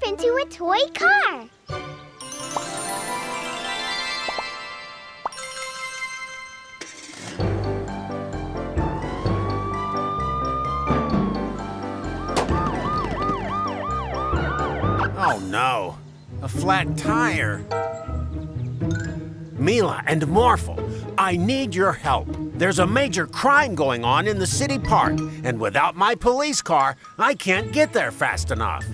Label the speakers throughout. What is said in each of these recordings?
Speaker 1: morph into a toy car.
Speaker 2: Oh no, a flat tire. Mila and Morphle, I need your help. There's a major crime going on in the city park, and without my police car, I can't get there fast enough.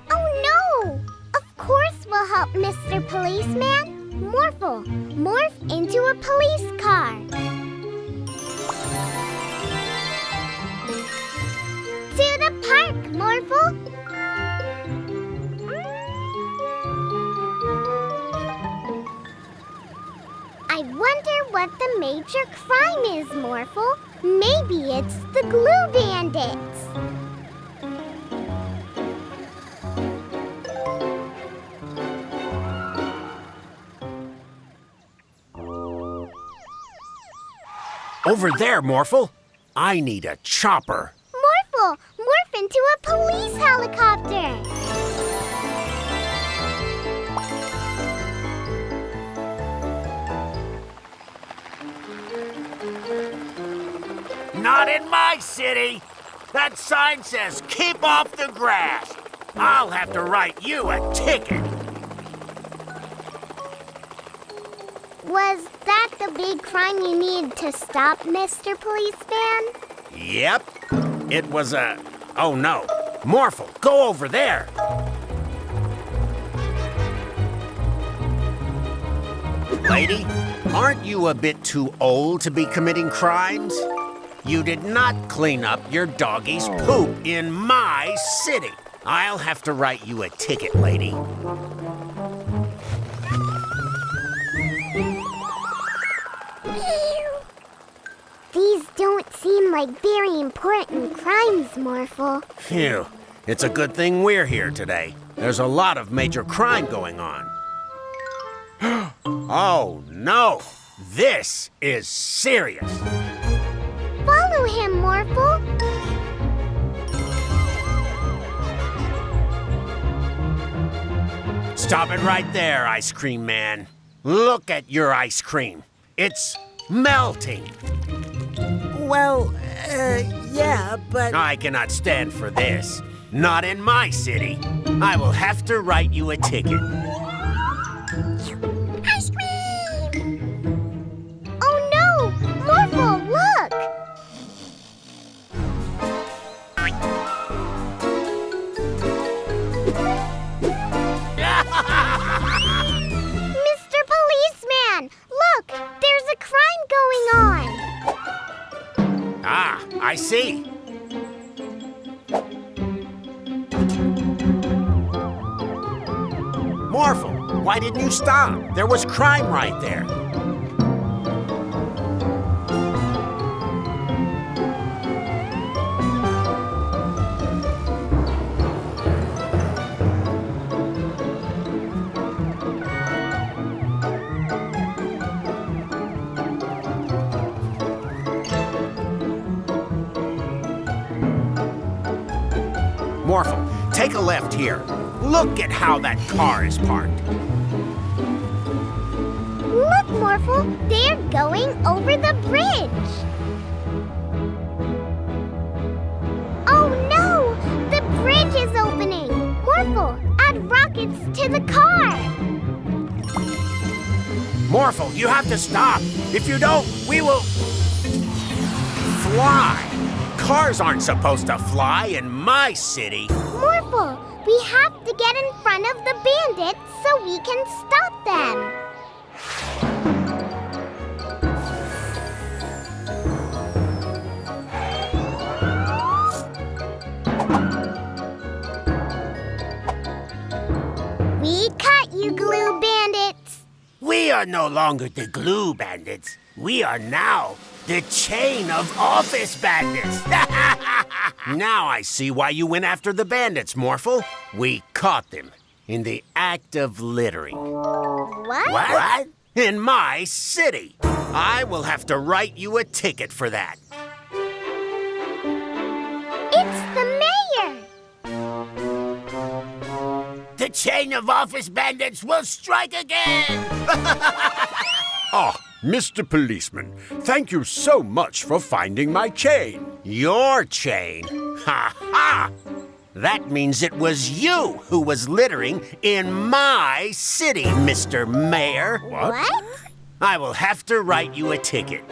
Speaker 1: Oh no! Of course we'll help, Mr. Policeman. Morphle, morph into a police car. To the park, Morphle. I wonder what the major crime is, Morphle. Maybe it's the glue bandits.
Speaker 2: Over there, Morphle. I need a chopper.
Speaker 1: Morphle, morph into a police helicopter.
Speaker 2: Not in my city. That sign says, keep off the grass. I'll have to write you a ticket.
Speaker 1: Was that the big crime you needed to stop, Mr. Policeman?
Speaker 2: Yep. It was a... Oh, no. Morphle, go over there. Lady, aren't you a bit too old to be committing crimes? You did not clean up your doggy's poop in my city. I'll have to write you a ticket, lady.
Speaker 1: These don't seem like very important crimes, Morphle.
Speaker 2: Phew. It's a good thing we're here today. There's a lot of major crime going on. Oh, no. This is serious.
Speaker 1: Follow him, Morphle.
Speaker 2: Stop it right there, ice cream man. Look at your ice cream. It's melting.
Speaker 3: Well, yeah, but...
Speaker 2: I cannot stand for this. Not in my city. I will have to write you a ticket.
Speaker 1: Ice cream! Oh no! Morphle, look! Mr. Policeman, look! There's a crime going on!
Speaker 2: Ah, I see. Morphle, why didn't you stop? There was crime right there. Morphle, take a left here. Look at how that car is parked.
Speaker 1: Look, Morphle, they're going over the bridge. Oh no! The bridge is opening! Morphle, add rockets to the car!
Speaker 2: Morphle, you have to stop. If you don't, we will... fly. Cars aren't supposed to fly in my city.
Speaker 1: Morphle, we have to get in front of the bandits so we can stop them. We caught you, glue bandits.
Speaker 2: We are no longer the glue bandits. We are now the chain of office bandits. Now I see why you went after the bandits, Morphle. We caught them in the act of littering.
Speaker 1: What?
Speaker 2: In my city. I will have to write you a ticket for that.
Speaker 1: It's the mayor.
Speaker 2: chain of office bandits will strike again!
Speaker 4: Ah, Mr. Policeman, thank you so much for finding my chain.
Speaker 2: Your chain? Ha ha! That means it was you who was littering in my city, Mr. Mayor.
Speaker 1: What?
Speaker 2: I will have to write you a ticket.